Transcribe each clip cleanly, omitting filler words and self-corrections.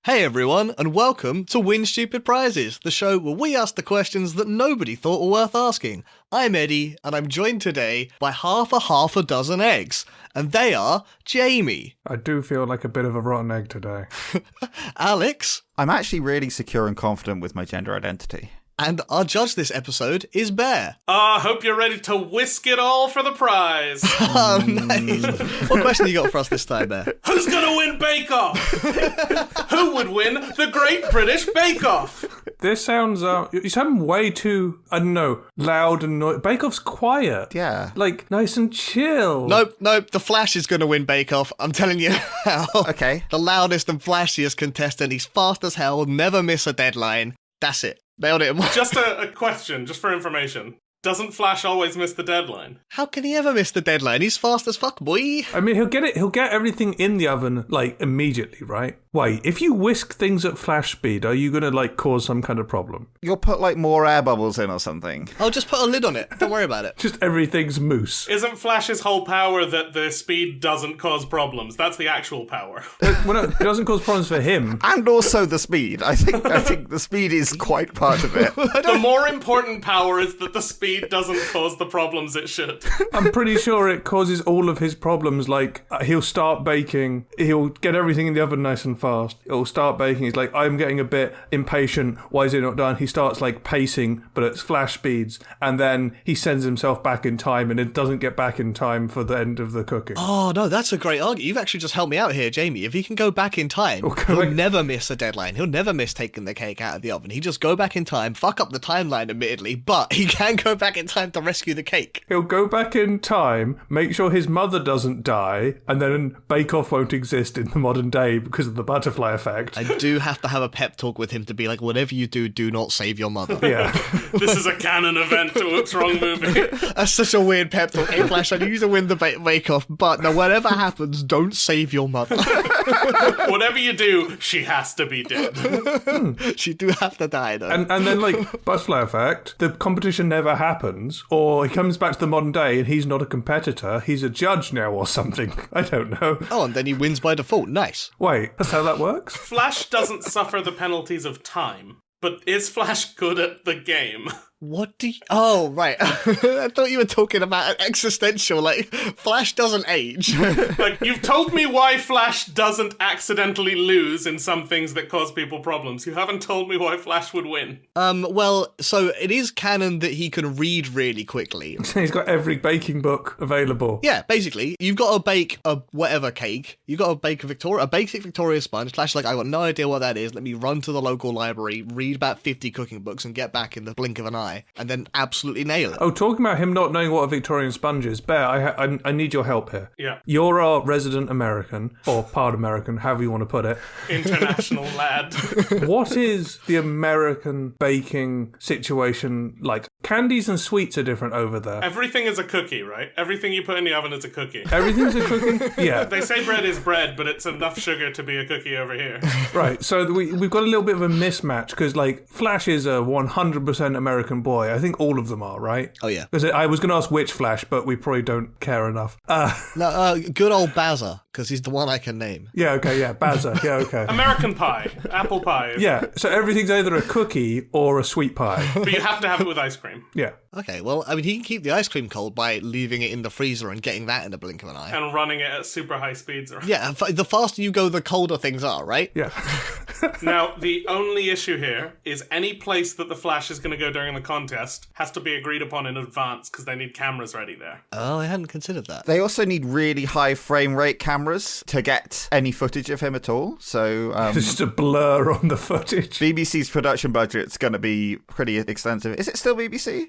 Hey everyone, and welcome to Win Stupid Prizes, the show where we ask the questions that nobody thought were worth asking. I'm Eddie, and I'm joined today by half a dozen eggs, and they are Jamie. I do feel like a bit of a rotten egg today. Alex. I'm actually really secure and confident with my gender identity. And our judge this episode is Bear. Hope you're ready to whisk it all for the prize. Oh, nice. What question you got for us this time, Bear? Who's gonna win Bake Off? Who would win the Great British Bake Off? This sounds, you sound way too, I don't know, loud and noisy. Bake Off's quiet. Yeah. Like, nice and chill. Nope, the Flash is going to win Bake Off. I'm telling you now. Okay. The loudest and flashiest contestant. He's fast as hell, never miss a deadline. That's it. Nailed it. Just a question, just for information. Doesn't Flash always miss the deadline? How can he ever miss the deadline? He's fast as fuck, boy. I mean, he'll get everything in the oven, like, immediately, right? Wait, if you whisk things at flash speed, are you going to, like, cause some kind of problem? You'll put, like, more air bubbles in or something. I'll just put a lid on it. Don't worry about it. Just everything's mousse. Isn't Flash's whole power that the speed doesn't cause problems? That's the actual power. Well, no, it doesn't cause problems for him. And also the speed. I think the speed is quite part of it. The more important power is that the speed doesn't cause the problems it should. I'm pretty sure it causes all of his problems, like, he'll start baking, he'll get everything in the oven nice and fast, he'll start baking, he's like, I'm getting a bit impatient, why is it not done? He starts, like, pacing, but it's flash speeds, and then he sends himself back in time, and it doesn't get back in time for the end of the cooking. Oh, no, that's a great argument. You've actually just helped me out here, Jamie. If he can go back in time, he'll never miss a deadline. He'll never miss taking the cake out of the oven. He just go back in time, fuck up the timeline, admittedly, but he can go back in time to rescue the cake. He'll go back in time, make sure his mother doesn't die, and then Bake Off won't exist in the modern day because of the butterfly effect. I do have to have a pep talk with him to be like, whatever you do, do not save your mother. Yeah. This is a canon event to Whoops Wrong Movie. That's such a weird pep talk. Hey, Flash, I need you to win the Bake Off, but no, whatever happens, don't save your mother. Whatever you do, she has to be dead. She do have to die, though. And then, like, butterfly effect, the competition never happens, or he comes back to the modern day and he's not a competitor, he's a judge now or something. I don't know. Oh, and then he wins by default. Nice. Wait, that's how that works? Flash doesn't suffer the penalties of time, but is Flash good at the game? What do you... Oh, right. I thought you were talking about an existential, like, Flash doesn't age. Like, you've told me why Flash doesn't accidentally lose in some things that cause people problems. You haven't told me why Flash would win. Well, so it is canon that he can read really quickly. He's got every baking book available. Yeah, basically, you've got to bake a whatever cake. You've got to bake a basic Victoria sponge. Flash like, I got no idea what that is. Let me run to the local library, read about 50 cooking books, and get back in the blink of an eye. And then absolutely nail it. Oh, talking about him not knowing what a Victorian sponge is, Bear, I need your help here. Yeah. You're our resident American, or part American, however you want to put it. International lad. What is the American baking situation like? Candies and sweets are different over there. Everything is a cookie, right? Everything you put in the oven is a cookie. Everything's a cookie? Yeah. They say bread is bread, but it's enough sugar to be a cookie over here. Right, so we've got a little bit of a mismatch, because, like, Flash is a 100% American boy. I think all of them are, right? Oh, yeah. Because I was going to ask which Flash, but we probably don't care enough. No, good old Bazza, because he's the one I can name. Yeah, okay, yeah, Bazza, yeah, okay. American pie. Apple pie. Yeah, so everything's either a cookie or a sweet pie. But you have to have it with ice cream. Yeah. Okay, well, I mean, he can keep the ice cream cold by leaving it in the freezer and getting that in the blink of an eye. And running it at super high speeds. Yeah, the faster you go, the colder things are, right? Yeah. Now, the only issue here is any place that the Flash is going to go during the contest has to be agreed upon in advance because they need cameras ready there. Oh, I hadn't considered that. They also need really high frame rate cameras to get any footage of him at all. So There's just a blur on the footage. BBC's production budget's going to be pretty extensive. Is it still BBC?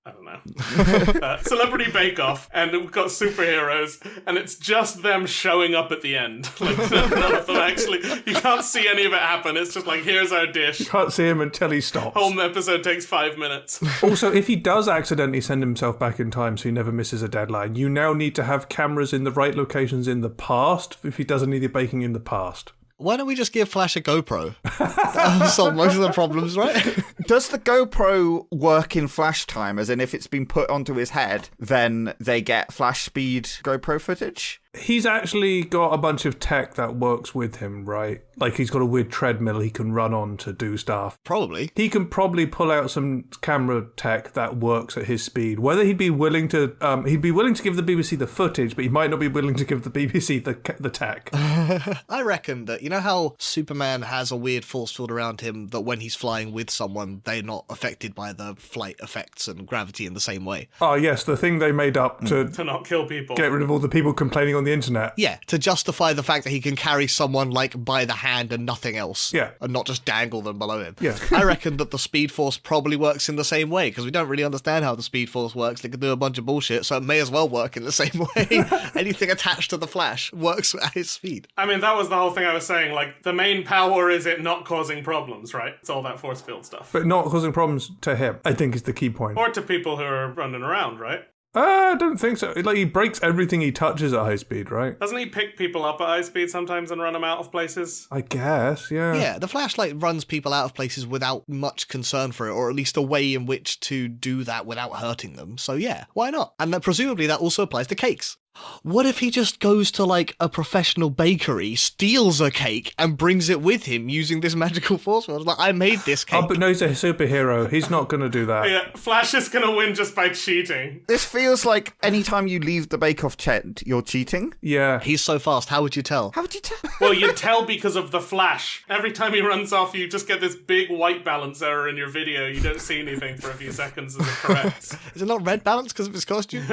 I don't know. Celebrity Bake Off, and we've got superheroes, and it's just them showing up at the end. Like, none of them actually, you can't see any of it happen. It's just like, here's our dish. Can't see him until he stops. Whole episode takes 5 minutes. Also, if he does accidentally send himself back in time so he never misses a deadline, you now need to have cameras in the right locations in the past if he does any of the baking in the past. Why don't we just give Flash a GoPro? That'll solve most of the problems, right? Does the GoPro work in flash time? As in, if it's been put onto his head, then they get flash speed GoPro footage? He's actually got a bunch of tech that works with him, right? Like he's got a weird treadmill he can run on to do stuff. Probably. He can probably pull out some camera tech that works at his speed. Whether he'd be willing to give the BBC the footage, but he might not be willing to give the BBC the tech. I reckon that, you know how Superman has a weird force field around him that when he's flying with someone, they're not affected by the flight effects and gravity in the same way? Oh, yes, the thing they made up to not kill people. Get rid of all the people complaining on the internet. Yeah, to justify the fact that he can carry someone, like, by the hand and nothing else. Yeah. And not just dangle them below him. Yeah. I reckon that the Speed Force probably works in the same way, because we don't really understand how the Speed Force works. They can do a bunch of bullshit, so it may as well work in the same way. Anything attached to the Flash works at his speed. I mean, that was the whole thing I was saying. Like, the main power is it not causing problems, right? It's all that force field stuff. But not causing problems to him, I think is the key point. Or to people who are running around, right? I don't think so. Like, he breaks everything he touches at high speed, right? Doesn't he pick people up at high speed sometimes and run them out of places? I guess, yeah. Yeah, the flashlight runs people out of places without much concern for it, or at least a way in which to do that without hurting them. So yeah, why not? And then presumably that also applies to cakes. What if he just goes to, like, a professional bakery, steals a cake, and brings it with him using this magical force field? Like, I made this cake. Oh, but no, he's a superhero. He's not going to do that. Yeah, Flash is going to win just by cheating. This feels like anytime you leave the Bake Off chat, you're cheating. Yeah. He's so fast, how would you tell? How would you tell? Well, you tell because of the Flash. Every time he runs off, you just get this big white balance error in your video. You don't see anything for a few seconds as it corrects. Is it not red balance because of his costume?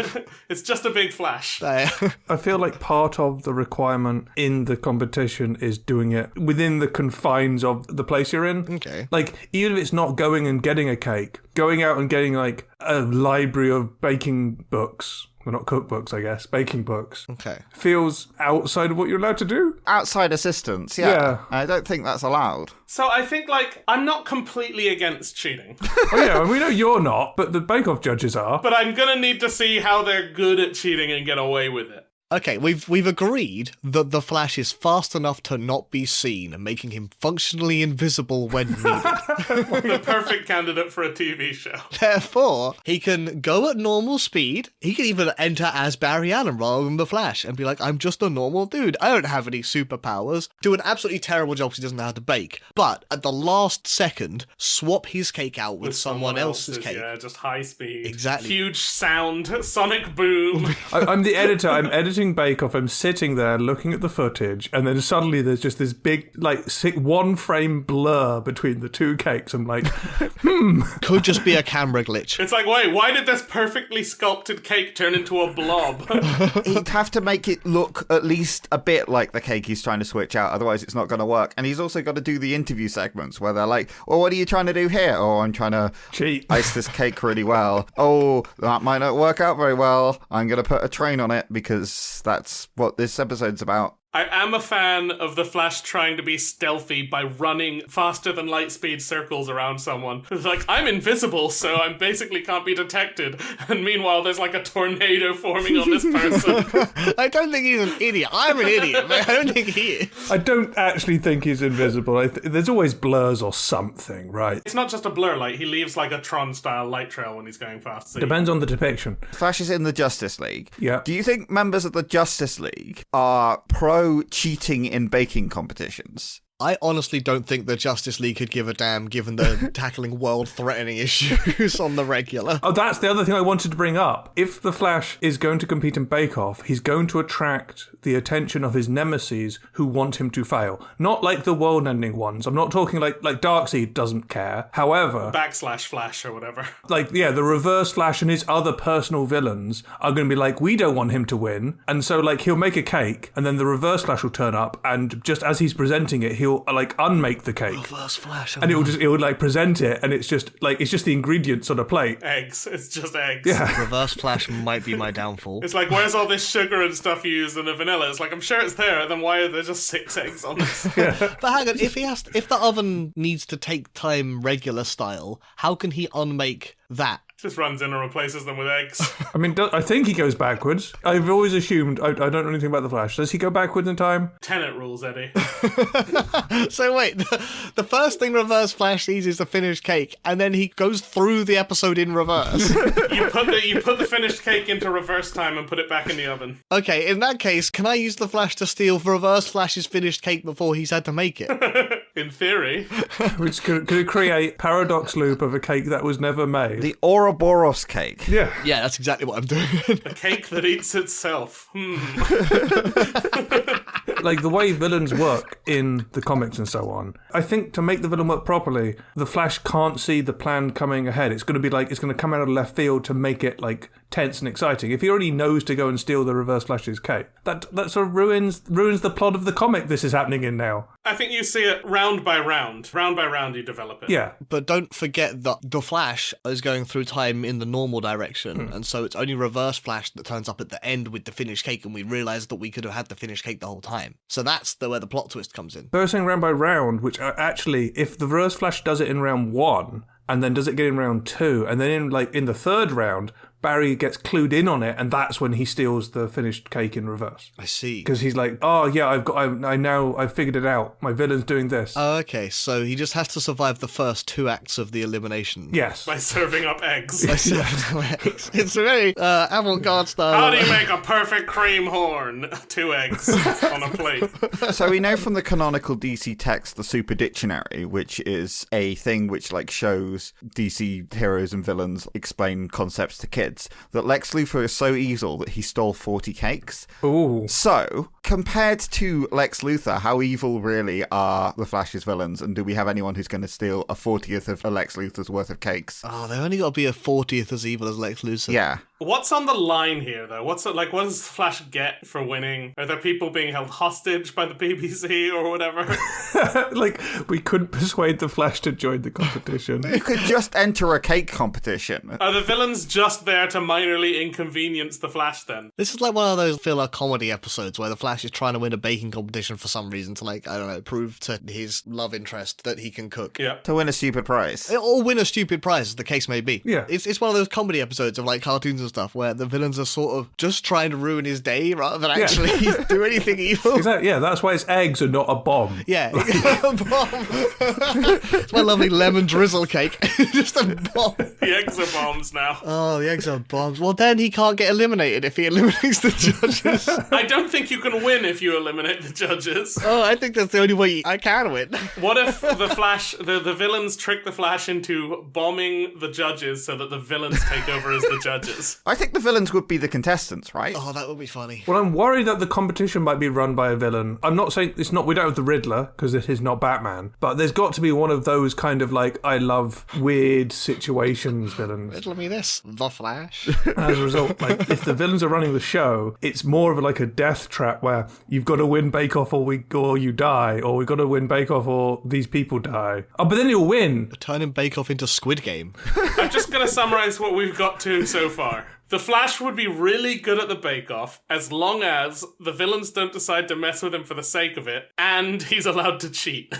It's just a big flash. I feel like part of the requirement in the competition is doing it within the confines of the place you're in. Okay. Like, even if it's not going and getting a cake, going out and getting, like, a library of baking books. Well, not cookbooks, I guess. Baking books. Okay. Feels outside of what you're allowed to do. Outside assistance, yeah. I don't think that's allowed. So I think, like, I'm not completely against cheating. Oh, yeah, we know you're not, but the Bake Off judges are. But I'm gonna need to see how they're good at cheating and get away with it. Okay, we've agreed that the Flash is fast enough to not be seen, making him functionally invisible when needed. The perfect candidate for a TV show. Therefore, he can go at normal speed. He can even enter as Barry Allen rather than the Flash and be like, I'm just a normal dude. I don't have any superpowers. Do an absolutely terrible job because he doesn't know how to bake. But at the last second, swap his cake out with someone else's cake. Yeah, just high speed. Exactly. Huge sound, sonic boom. I'm the editor. I'm editing Bake Off. I'm sitting there looking at the footage, and then suddenly there's just this big, like, one frame blur between the two cakes. I'm like, Could just be a camera glitch. It's like, wait, why did this perfectly sculpted cake turn into a blob? He'd have to make it look at least a bit like the cake he's trying to switch out, otherwise it's not going to work. And he's also got to do the interview segments where they're like, well, what are you trying to do here? Oh, I'm trying to cheat. Ice this cake really well. Oh, that might not work out very well. I'm going to put a train on it because that's what this episode's about. I am a fan of the Flash trying to be stealthy by running faster than light speed circles around someone. It's like, I'm invisible, so I basically can't be detected. And meanwhile, there's like a tornado forming on this person. I don't think he's an idiot. I'm an idiot, but I don't think he is. I don't actually think he's invisible. There's always blurs or something, right? It's not just a blur light. He leaves like a Tron-style light trail when he's going fast. So Depends on the depiction. Flash is in the Justice League. Yeah. Do you think members of the Justice League are cheating in baking competitions? I honestly don't think the Justice League could give a damn given the tackling world-threatening issues on the regular. Oh, that's the other thing I wanted to bring up. If the Flash is going to compete in Bake Off, he's going to attract the attention of his nemesis who want him to fail. Not like the world-ending ones. I'm not talking like Darkseid doesn't care. However... Flash or whatever. Like, yeah, the Reverse Flash and his other personal villains are going to be like, we don't want him to win. And so, like, he'll make a cake, and then the Reverse Flash will turn up, and just as he's presenting it, he'll like unmake the cake. Reverse Flash. And it would like present it, and it's just the ingredients on a plate. Eggs. It's just eggs. Yeah. Reverse Flash might be my downfall. It's like, where's all this sugar and stuff you use in the vanilla? It's like, I'm sure it's there, then why are there just 6 eggs on this? But hang on, if the oven needs to take time regular style, how can he unmake that? Just runs in and replaces them with eggs. I mean, I think he goes backwards. I've always assumed, I don't know anything about the Flash. Does he go backwards in time? Tenet rules, Eddie. So wait, the first thing Reverse Flash sees is the finished cake, and then he goes through the episode in reverse. You put the finished cake into reverse time and put it back in the oven. Okay, in that case, can I use the Flash to steal Reverse Flash's finished cake before he's had to make it? In theory. Which could create paradox loop of a cake that was never made. The Ouroboros cake. Yeah. Yeah, that's exactly what I'm doing. A cake that eats itself. Like the way villains work in the comics and so on, I think to make the villain work properly, the Flash can't see the plan coming ahead. It's going to be like, it's going to come out of left field to make it like tense and exciting. If he already knows to go and steal the Reverse Flash's cake, that sort of ruins the plot of the comic this is happening in now. I think you see it round by round. Round by round you develop it. Yeah. But don't forget that the Flash is going through time in the normal direction, and so it's only Reverse Flash that turns up at the end with the finished cake, and we realise that we could have had the finished cake the whole time. So that's where the plot twist comes in. They were saying round by round, which actually, if the Reverse Flash does it in round 1, and then does it get in round 2, and then in the third round, Barry gets clued in on it, and that's when he steals the finished cake in reverse. I see. Because he's like, oh yeah, I've figured it out. My villain's doing this. Oh, okay, so he just has to survive the first 2 acts of the elimination. Yes. By serving up eggs. It's a very avant-garde style. How do you make a perfect cream horn? 2 eggs on a plate. So we know from the canonical DC text, the Super Dictionary, which is a thing which like shows DC heroes and villains explain concepts to kids, that Lex Luthor is so evil that he stole 40 cakes. Ooh. So, compared to Lex Luthor, how evil really are the Flash's villains, and do we have anyone who's going to steal a 40th of a Lex Luthor's worth of cakes? Oh, they only got to be a 40th as evil as Lex Luthor. Yeah. What's on the line here, though? What does Flash get for winning? Are there people being held hostage by the BBC or whatever? Like, we couldn't persuade the Flash to join the competition. You could just enter a cake competition. Are the villains just there to minorly inconvenience the Flash, then? This is like one of those filler comedy episodes where the Flash is trying to win a baking competition for some reason to, like, I don't know, prove to his love interest that he can cook. Yeah. To win a stupid prize. Or win a stupid prize, as the case may be. Yeah. It's one of those comedy episodes of, like, cartoons and stuff where the villains are sort of just trying to ruin his day rather than actually do anything evil. Exactly, yeah, that's why it's eggs and not a bomb. Yeah. A bomb. It's my lovely lemon drizzle cake. Just a bomb. The eggs are bombs now. Oh, the eggs are bombs. Well, then he can't get eliminated if he eliminates the judges. I don't think you can win if you eliminate the judges. Oh, I think that's the only way I can win. What if the Flash, the villains trick the Flash into bombing the judges so that the villains take over as the judges? I think the villains would be the contestants, right? Oh, that would be funny. Well, I'm worried that the competition might be run by a villain. I'm not saying we don't have the Riddler, because this is not Batman, but there's got to be one of those kind of like, I love weird situations villains. Riddle me this. The Flash. As a result, like, if the villains are running the show, it's more of like a death trap where you've got to win Bake Off or you die, or we've got to win Bake Off or these people die. Oh, but then you'll win. Turning Bake Off into Squid Game. I'm just going to summarize what we've got to so far. The Flash would be really good at the bake-off as long as the villains don't decide to mess with him for the sake of it, and he's allowed to cheat.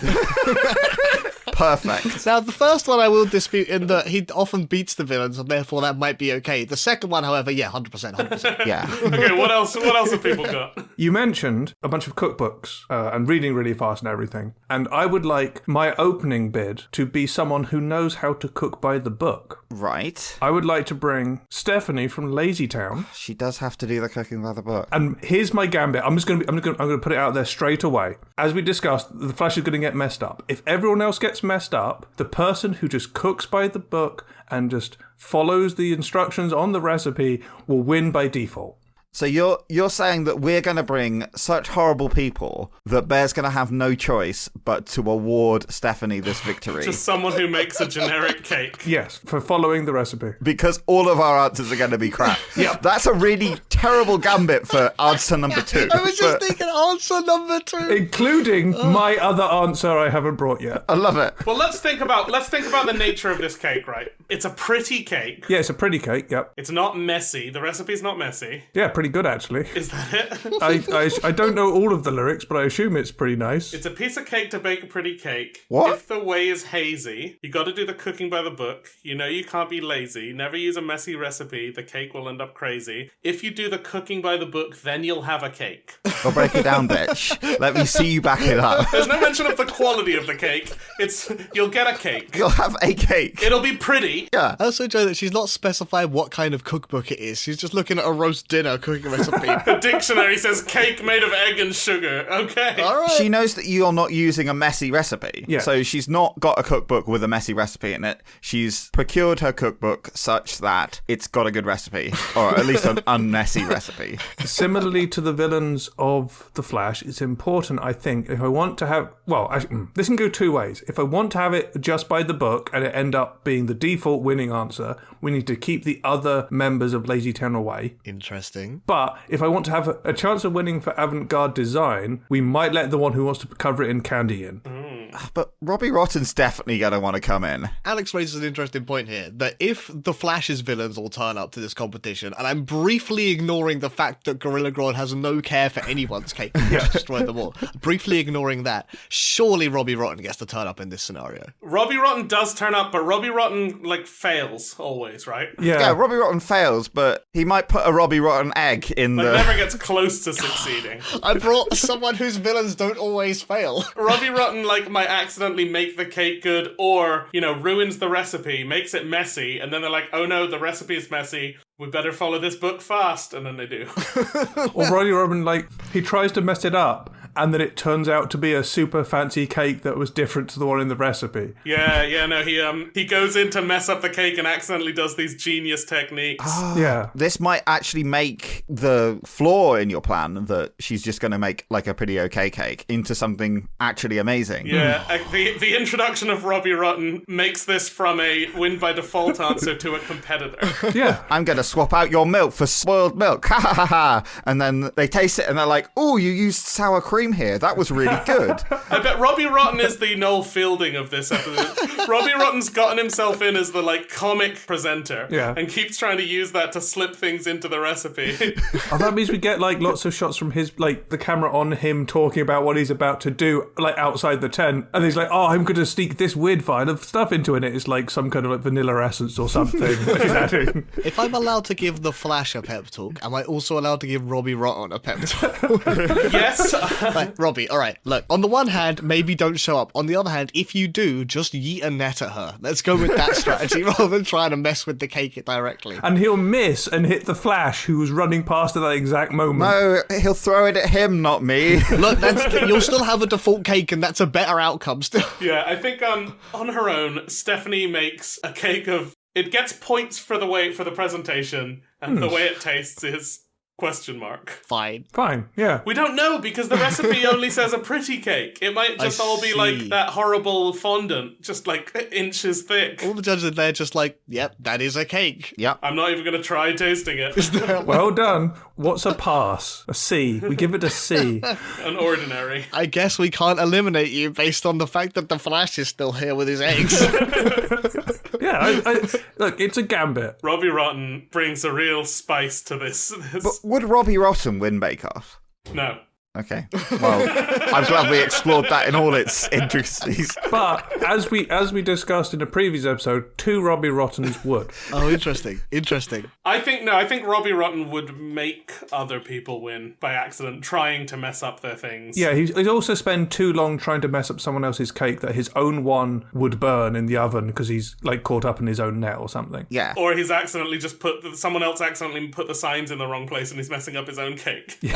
Perfect. Now, the first one I will dispute in that he often beats the villains, and therefore that might be okay. The second one, however, yeah, 100%. Yeah. Okay, what else have people got? You mentioned a bunch of cookbooks and reading really fast and everything, and I would like my opening bid to be someone who knows how to cook by the book. Right. I would like to bring Stephanie from Lazy Town. She does have to do the cooking by the book. And here's my gambit. I'm going to put it out there straight away. As we discussed, the Flash is going to get messed up. If everyone else gets messed up, the person who just cooks by the book and just follows the instructions on the recipe will win by default. So you're saying that we're going to bring such horrible people that Bear's going to have no choice but to award Stephanie this victory. Just someone who makes a generic cake. Yes, for following the recipe. Because all of our answers are going to be crap. Yeah. That's a really terrible gambit for answer number 2. I was just thinking answer number 2. Including my other answer I haven't brought yet. I love it. Well, let's think about the nature of this cake, right? It's a pretty cake. Yeah, it's a pretty cake, yep. It's not messy. The recipe's not messy. Yeah, pretty good, actually. Is that it? I don't know all of the lyrics, but I assume it's pretty nice. It's a piece of cake to bake a pretty cake. What? If the way is hazy, you got to do the cooking by the book. You know you can't be lazy. Never use a messy recipe. The cake will end up crazy. If you do the cooking by the book, then you'll have a cake. I'll break it down, bitch. Let me see you back it up. There's no mention of the quality of the cake. It's you'll get a cake. You'll have a cake. It'll be pretty. Yeah. I also enjoy that she's not specified what kind of cookbook it is. She's just looking at a roast dinner cooking recipe. The dictionary says cake made of egg and sugar. Okay. All right. She knows that you're not using a messy recipe. Yeah. So she's not got a cookbook with a messy recipe in it. She's procured her cookbook such that it's got a good recipe, or at least an unmessy recipe. Similarly to the villains of The Flash, it's important, I think, if I want to have... Well, actually, this can go two ways. If I want to have it just by the book and it end up being the default winning answer, we need to keep the other members of Lazy Town away. Interesting. But if I want to have a chance of winning for avant-garde design, we might let the one who wants to cover it in candy in. But Robbie Rotten's definitely going to want to come in. Alex raises an interesting point here, that if the Flash's villains all turn up to this competition, and I'm briefly ignoring the fact that Gorilla Grodd has no care for anyone's cake, just destroy them all, briefly ignoring that, surely Robbie Rotten gets to turn up in this scenario. Robbie Rotten does turn up, but Robbie Rotten, fails always, right? Yeah, Robbie Rotten fails, but he might put a Robbie Rotten egg in the... Never gets close to succeeding. I brought someone whose villains don't always fail. Robbie Rotten, might accidentally make the cake good, or, ruins the recipe, makes it messy, and then they're like, oh no, the recipe is messy, we better follow this book fast, and then they do. Or Robbie Robin, he tries to mess it up, and then it turns out to be a super fancy cake that was different to the one in the recipe. He goes in to mess up the cake and accidentally does these genius techniques. Yeah. This might actually make the flaw in your plan that she's just going to make a pretty okay cake into something actually amazing. Yeah, the introduction of Robbie Rotten makes this from a win by default answer to a competitor. Yeah. I'm going to swap out your milk for spoiled milk. Ha ha ha ha. And then they taste it and they're like, oh, you used sour cream here. That was really good. I bet Robbie Rotten is the Noel Fielding of this episode. Robbie Rotten's gotten himself in as the comic presenter, and keeps trying to use that to slip things into the recipe. Oh, that means we get lots of shots from his the camera on him talking about what he's about to do outside the tent, and he's like, oh, I'm going to sneak this weird vial of stuff into it. It's some kind of vanilla essence or something that he's adding. If I'm allowed to give the Flash a pep talk, am I also allowed to give Robbie Rotten a pep talk? Yes. Robbie, all right, look, on the one hand, maybe don't show up. On the other hand, if you do, just yeet a net at her. Let's go with that strategy rather than trying to mess with the cake directly. And he'll miss and hit the Flash, who was running past at that exact moment. No, he'll throw it at him, not me. Look, you'll still have a default cake, and that's a better outcome still. Yeah, I think on her own, Stephanie makes a cake of... It gets points for the presentation, and the way it tastes is... ? Fine, yeah. We don't know, because the recipe only says a pretty cake. It might just all be that horrible fondant, just inches thick. All the judges are there just yep, that is a cake. Yep. I'm not even going to try tasting it. Well done. What's a pass? A C. We give it a C. An ordinary. I guess we can't eliminate you based on the fact that the Flash is still here with his eggs. Yeah, look, it's a gambit. Robbie Rotten brings a real spice to this. But would Robbie Rotten win Bake Off? No. Okay. Well, I'm glad we explored that in all its intricacies. But as we discussed in a previous episode, 2 Robbie Rottens would. Oh, interesting. I think Robbie Rotten would make other people win by accident, trying to mess up their things. Yeah, he'd also spend too long trying to mess up someone else's cake that his own one would burn in the oven because he's caught up in his own net or something. Yeah. Or he's accidentally someone else accidentally put the signs in the wrong place and he's messing up his own cake. He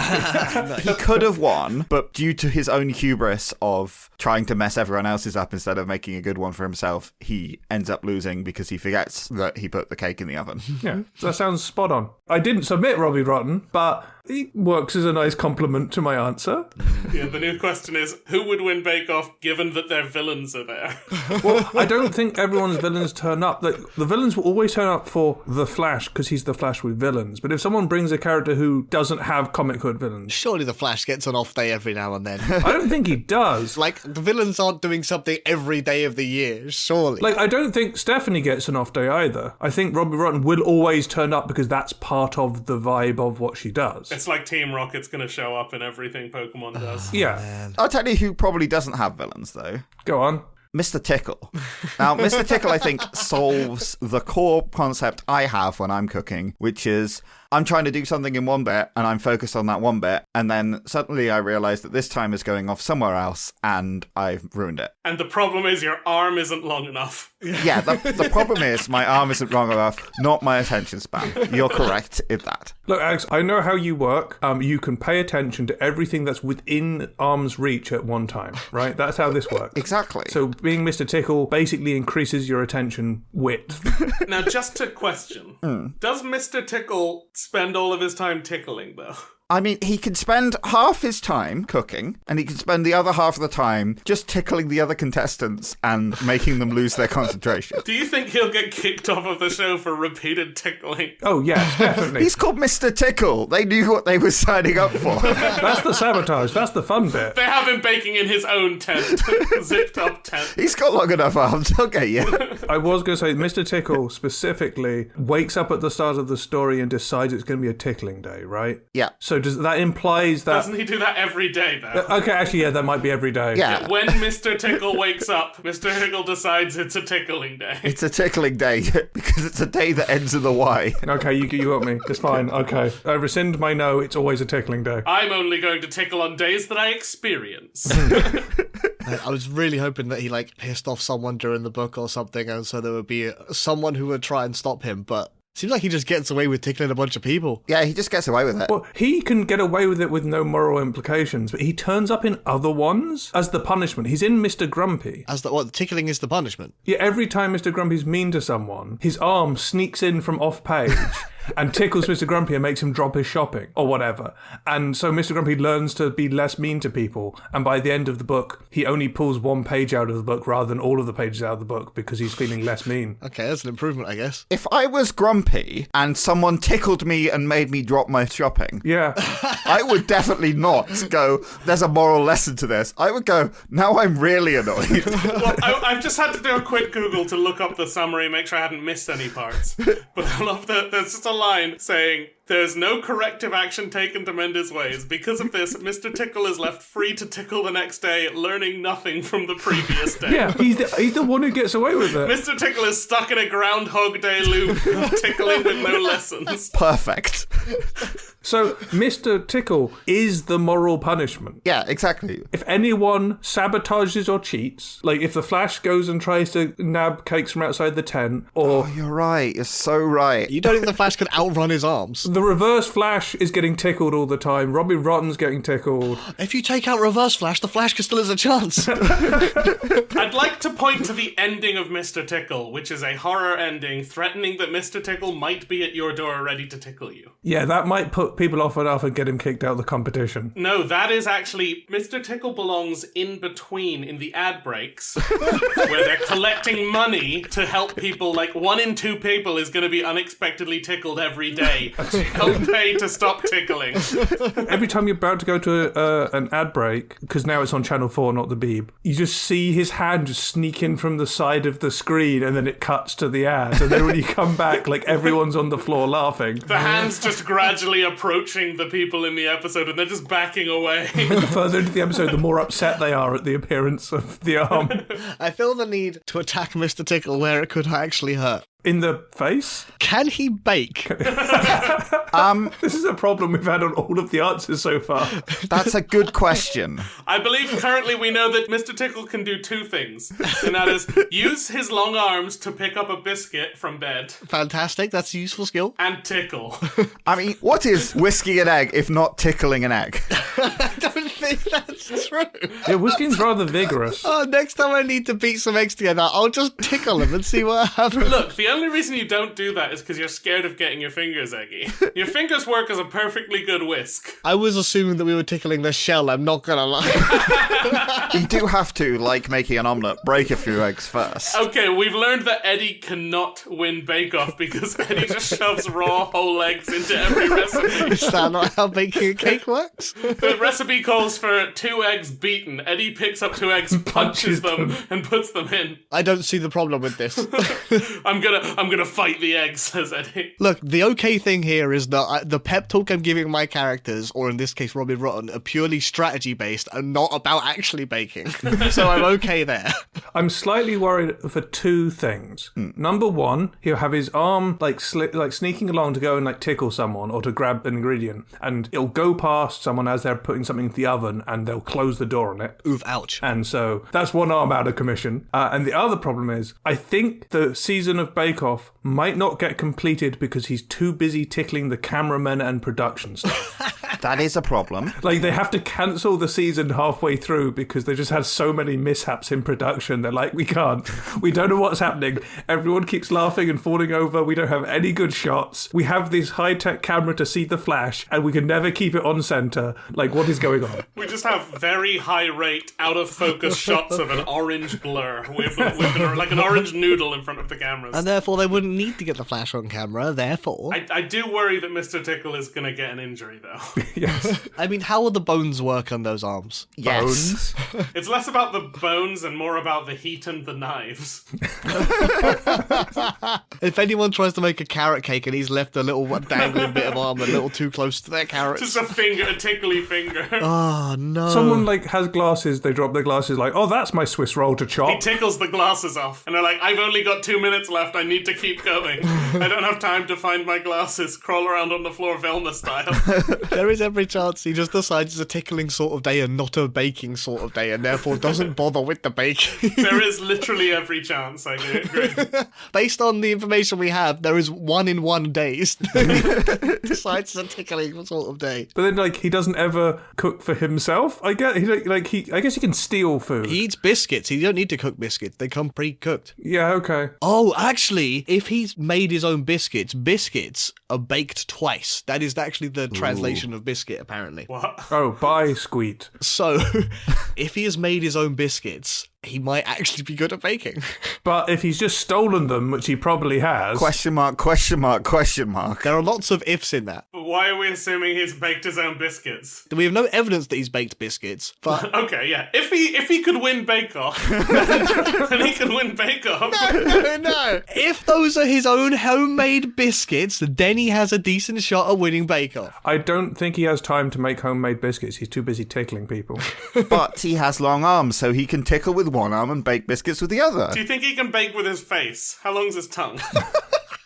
could have have won, but due to his own hubris of trying to mess everyone else's up instead of making a good one for himself, he ends up losing because he forgets that he put the cake in the oven. Yeah, that sounds spot on. I didn't submit Robbie Rotten, but he works as a nice compliment to my answer. Yeah, the new question is, who would win Bake Off given that their villains are there? Well, I don't think everyone's villains turn up. The villains will always turn up for the Flash because he's the Flash with villains. But if someone brings a character who doesn't have comic hood villains... Surely the Flash gets an off day every now and then. I don't think he does. Like, the villains aren't doing something every day of the year, surely. Like, I don't think Stephanie gets an off day either. I think Robbie Rotten will always turn up because that's part of the vibe of what she does. It's like Team Rocket's going to show up in everything Pokemon does. Yeah. Man. I'll tell you who probably doesn't have villains, though. Go on. Mr. Tickle. Now, Mr. Tickle, I think, solves the core concept I have when I'm cooking, which is I'm trying to do something in one bit and I'm focused on that one bit, and then suddenly I realize that this time is going off somewhere else and I've ruined it. And the problem is your arm isn't long enough. Yeah, the problem is my arm isn't long enough, not my attention span. You're correct in that. Look, Alex, I know how you work. You can pay attention to everything that's within arm's reach at one time, right? That's how this works. Exactly. So being Mr. Tickle basically increases your attention width. Now, just to question, does Mr. Tickle spend all of his time tickling, though? I mean, he can spend half his time cooking, and he can spend the other half of the time just tickling the other contestants and making them lose their concentration. Do you think he'll get kicked off of the show for repeated tickling? Oh, yes, definitely. He's called Mr. Tickle. They knew what they were signing up for. That's the sabotage. That's the fun bit. They have him baking in his own tent, zipped up tent. He's got long enough arms. He'll get you. I was going to say, Mr. Tickle specifically wakes up at the start of the story and decides it's going to be a tickling day, right? Yeah. So does that implies that... Doesn't he do that every day, though? Okay, actually, yeah, that might be every day. Yeah. When Mr. Tickle wakes up, Mr. Tickle decides it's a tickling day. It's a tickling day because it's a day that ends in the Y. Okay, you got me. It's fine. Okay. I rescind my no, it's always a tickling day. I'm only going to tickle on days that I experience. I was really hoping that he, like, pissed off someone during the book or something, and so there would be someone who would try and stop him, but... Seems like he just gets away with tickling a bunch of people. Yeah, he just gets away with it. Well, he can get away with it with no moral implications, but he turns up in other ones as the punishment. He's in Mr. Grumpy. As the what? Tickling is the punishment. Yeah, every time Mr. Grumpy's mean to someone, his arm sneaks in from off page and tickles Mr. Grumpy and makes him drop his shopping or whatever. And so Mr. Grumpy learns to be less mean to people. And by the end of the book, he only pulls one page out of the book rather than all of the pages out of the book because he's feeling less mean. Okay, that's an improvement, I guess. If I was grumpy and someone tickled me and made me drop my shopping, Yeah. I would definitely not go, there's a moral lesson to this. I would go, now I'm really annoyed. Well, I've just had to do a quick Google to look up the summary, make sure I hadn't missed any parts. But I love that there's just a line saying, "There's no corrective action taken to mend his ways. Because of this, Mr. Tickle is left free to tickle the next day, learning nothing from the previous day." Yeah, he's the one who gets away with it. Mr. Tickle is stuck in a Groundhog Day loop of tickling with no lessons. Perfect. So Mr. Tickle is the moral punishment. Yeah, exactly. If anyone sabotages or cheats, like if the Flash goes and tries to nab cakes from outside the tent, or Oh, you're right. You're so right. You don't think the Flash can outrun his arms? the reverse Flash is getting tickled all the time, Robbie Rotten's getting tickled. If you take out Reverse Flash, the Flash still has a chance. I'd like to point to the ending of Mr. Tickle, which is a horror ending threatening that Mr. Tickle might be at your door ready to tickle you. Yeah, that might put people off enough and get him kicked out of the competition. No, that is actually... Mr. Tickle belongs in between in the ad breaks, where they're collecting money to help people. Like, 1 in 2 people is going to be unexpectedly tickled every day. Help pay to stop tickling. Every time you're about to go to an ad break, because now it's on Channel 4, not the Beeb, you just see his hand just sneak in from the side of the screen and then it cuts to the ad. And then when you come back, like, everyone's on the floor laughing. The hand's just gradually approaching the people in the episode and they're just backing away. The further into the episode, the more upset they are at the appearance of the arm. I feel the need to attack Mr. Tickle where it could actually hurt. In the face? Can he bake? This is a problem we've had on all of the answers so far. That's a good question. I believe currently we know that Mr. Tickle can do 2 things, and that is use his long arms to pick up a biscuit from bed, Fantastic, that's a useful skill. and tickle. I mean, what is whisking an egg if not tickling an egg? I don't think that's true. Yeah, whisking's rather vigorous. Oh, next time I need to beat some eggs together, I'll just tickle them and see what happens. Look, the only reason you don't do that is because you're scared of getting your fingers eggy. Your fingers work as a perfectly good whisk. I was assuming that we were tickling the shell, I'm not gonna lie. You do have to, like making an omelette, break a few eggs first. Okay, we've learned that Eddie cannot win Bake Off because Eddie just shoves raw whole eggs into every recipe. Is that not how baking a cake works? The recipe calls for 2 eggs beaten. Eddie picks up 2 eggs, punches them, and puts them in. I don't see the problem with this. I'm gonna fight the eggs, says Eddie. Look, the okay thing here is that the pep talk I'm giving my characters, or in this case Robin Rotten, are purely strategy based and not about actually baking. So I'm okay there. I'm slightly worried for 2 things. Number 1, he'll have his arm like sneaking along to go and like tickle someone or to grab an ingredient, and it'll go past someone as they're putting something in the oven, and they'll close the door on it. Oof, ouch. And so that's one arm out of commission. And the other problem is, I think the season of Bake Off might not get completed because he's too busy tickling the cameramen and production stuff. That is a problem. Like, they have to cancel the season halfway through because they just had so many mishaps in production. They're like, we can't. We don't know what's happening. Everyone keeps laughing and falling over. We don't have any good shots. We have this high-tech camera to see the flash, and we can never keep it on center. Like, what is going on? We just have very high rate, out of focus shots of an orange blur. We've been like an orange noodle in front of the cameras. And therefore they wouldn't need to get the flash on camera, therefore... I do worry that Mr. Tickle is going to get an injury, though. Yes. I mean, how will the bones work on those arms? Yes. It's less about the bones and more about the heat and the knives. If anyone tries to make a carrot cake and he's left a little dangling bit of arm a little too close to their carrots... Just a tickly finger. Oh, no. Someone, like, has glasses, they drop their glasses, like, oh, that's my Swiss roll to He chop. tickles the glasses off, and they're like, I've only got 2 minutes left, I need to keep going. I don't have time to find my glasses, crawl around on the floor Velma style. There is every chance he just decides it's a tickling sort of day and not a baking sort of day, and therefore doesn't bother with the baking. There is literally every chance, I do agree. Based on the information we have, there is 1 in 1 days. Decides it's a tickling sort of day. But then, like, he doesn't ever cook for himself. I guess he can steal food. He eats biscuits. He don't need to cook biscuits. They come pre-cooked. Yeah, okay. Oh, actually, if he's made his own biscuits are baked twice. That is actually the translation of biscuit, apparently. What? Oh, bye, Squeet. So, if he has made his own biscuits, he might actually be good at baking. But if he's just stolen them, which he probably has... Question mark, question mark, question mark. There are lots of ifs in that. But why are we assuming he's baked his own biscuits? We have no evidence that he's baked biscuits, but... Okay, yeah. If he could win Bake Off, then he can win Bake Off. No. If those are his own homemade biscuits, then he has a decent shot of winning Bake Off. I don't think he has time to make homemade biscuits. He's too busy tickling people. But he has long arms, so he can tickle with one arm and bake biscuits with the other. Do you think he can bake with his face? How long's his tongue?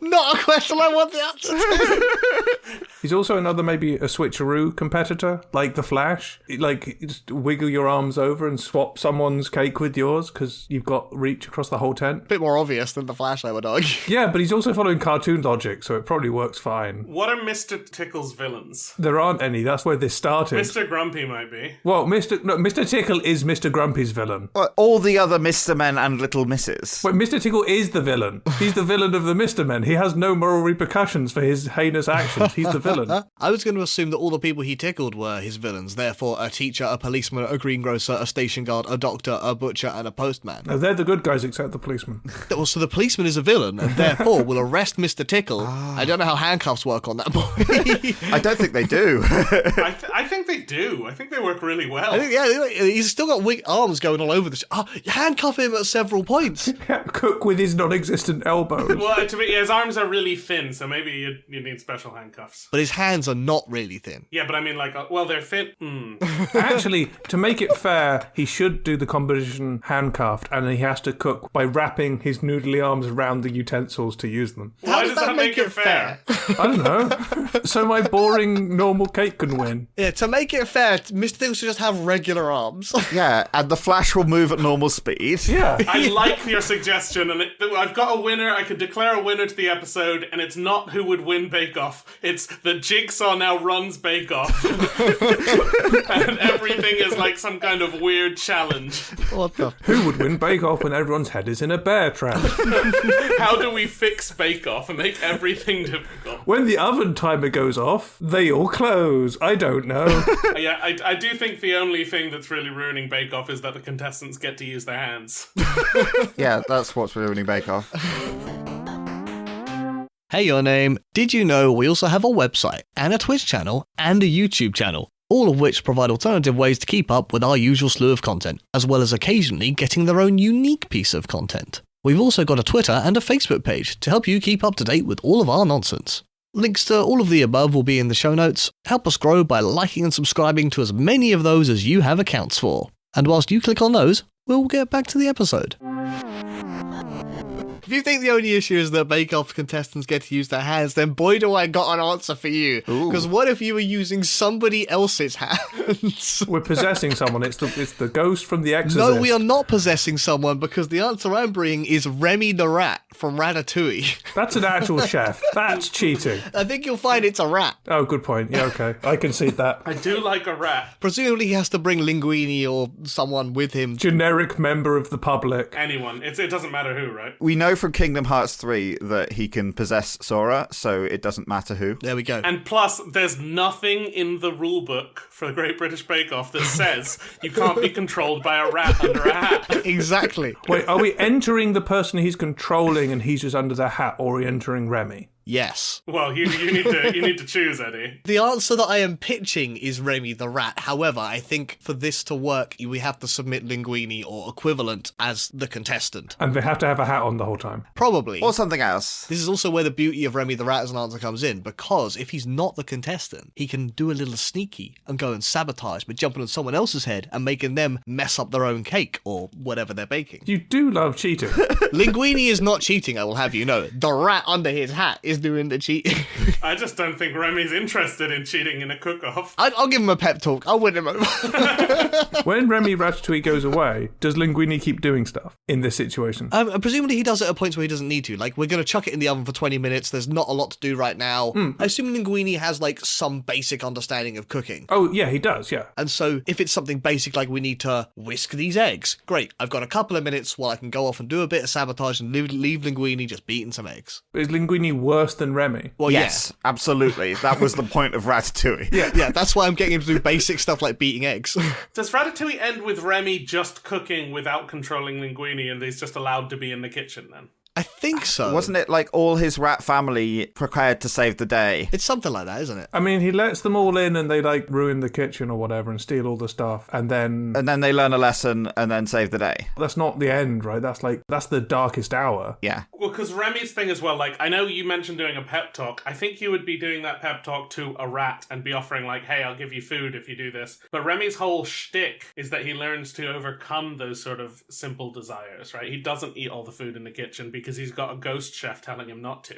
Not a question I want the answer to. He's also another, maybe a switcheroo competitor, like the Flash. Like, you just wiggle your arms over and swap someone's cake with yours because you've got reach across the whole tent. Bit more obvious than the Flash, I would argue. Yeah, but he's also following cartoon logic, so it probably works fine. What are Mr. Tickle's villains? There aren't any. That's where this started. Mr. Grumpy might be. Well, Mr. Tickle is Mr. Grumpy's villain. All the other Mr. Men and Little Misses. Wait, Mr. Tickle is the villain. He's the villain of the Mr. Men. He has no moral repercussions for his heinous actions. He's the villain. I was going to assume that all the people he tickled were his villains, therefore a teacher, a policeman, a greengrocer, a station guard, a doctor, a butcher, and a postman. No, they're the good guys except the policeman. Well, so the policeman is a villain, and therefore will arrest Mr. Tickle. I don't know how handcuffs work on that boy. I don't think they do. I think they do. I think they work really well. I think, yeah, he's still got weak arms going all over the handcuff him at several points. Cook with his non-existent elbows. Well, to be, his arms are really thin, so maybe you need special handcuffs. But his hands are not really thin. Yeah, but I mean, like, well, they're thin. Actually, to make it fair, he should do the competition handcuffed, and he has to cook by wrapping his noodly arms around the utensils to use them. Why does that make it fair? I don't know. So my boring normal cake can win. Yeah, to make it fair, Mr. Tickle should just have regular arms. Yeah, and the Flash will move at normal speed. Yeah. I like your suggestion, and I've got a winner. I could declare a winner to the episode, and it's not who would win Bake Off. It's that Jigsaw now runs Bake Off, and everything is like some kind of weird challenge. What the? Who would win Bake Off when everyone's head is in a bear trap? How do we fix Bake Off and make everything difficult? When the oven timer goes off, they all close. I don't know. Yeah, I do think the only thing that's really ruining Bake Off is that the contestants get to use their hands. Yeah, that's what's ruining Bake Off. Hey, your name. Did you know we also have a website and a Twitch channel and a YouTube channel, all of which provide alternative ways to keep up with our usual slew of content, as well as occasionally getting their own unique piece of content. We've also got a Twitter and a Facebook page to help you keep up to date with all of our nonsense. Links to all of the above will be in the show notes. Help us grow by liking and subscribing to as many of those as you have accounts for. And whilst you click on those, we'll get back to the episode. If you think the only issue is that Bake Off contestants get to use their hands, then boy do I got an answer for you. Because what if you were using somebody else's hands? We're possessing someone. It's the ghost from The Exorcist. No, we are not possessing someone, because the answer I'm bringing is Remy the rat from Ratatouille. That's an actual chef. That's cheating. I think you'll find it's a rat. Oh, good point. Yeah, okay. I can see that. I do like a rat. Presumably he has to bring Linguini or someone with him. Generic member of the public. Anyone. It doesn't matter who, right? We know from Kingdom Hearts 3 that he can possess Sora, so it doesn't matter who. There we go. And plus, there's nothing in the rulebook for the Great British Bake Off that says you can't be controlled by a rat under a hat. Exactly. Wait, are we entering the person he's controlling and he's just under the hat, or are we entering Remy? Yes. Well, you need to choose, Eddie. The answer that I am pitching is Remy the rat. However, I think for this to work, we have to submit Linguini or equivalent as the contestant. And they have to have a hat on the whole time. Probably. Or something else. This is also where the beauty of Remy the rat as an answer comes in, because if he's not the contestant, he can do a little sneaky and go and sabotage by jumping on someone else's head and making them mess up their own cake or whatever they're baking. You do love cheating. Linguini is not cheating, I will have you know. The rat under his hat is doing the cheating. I just don't think Remy's interested in cheating in a cook-off. I'll give him a pep talk. I'll win him over. When Remy Ratatouille goes away, does Linguini keep doing stuff in this situation? Presumably he does it at points where he doesn't need to. Like, we're going to chuck it in the oven for 20 minutes. There's not a lot to do right now. I assume Linguini has, like, some basic understanding of cooking. Oh, yeah, he does, yeah. And so if it's something basic like we need to whisk these eggs, great. I've got a couple of minutes while I can go off and do a bit of sabotage and leave Linguini just beating some eggs. Is Linguini worse than Remy? Well, Yes, absolutely. That was the point of Ratatouille. yeah, that's why I'm getting him to do basic stuff like beating eggs. Does Ratatouille end with Remy just cooking without controlling Linguini and he's just allowed to be in the kitchen then? I think so. Wasn't it like all his rat family prepared to save the day? It's something like that, isn't it? I mean, he lets them all in and they, like, ruin the kitchen or whatever and steal all the stuff. And then they learn a lesson and then save the day. that's not the end, right? That's the darkest hour. Yeah. Well, because Remy's thing as well, like, I know you mentioned doing a pep talk. I think you would be doing that pep talk to a rat and be offering, like, hey, I'll give you food if you do this. But Remy's whole shtick is that he learns to overcome those sort of simple desires, right? He doesn't eat all the food in the kitchen because he's got a ghost chef telling him not to.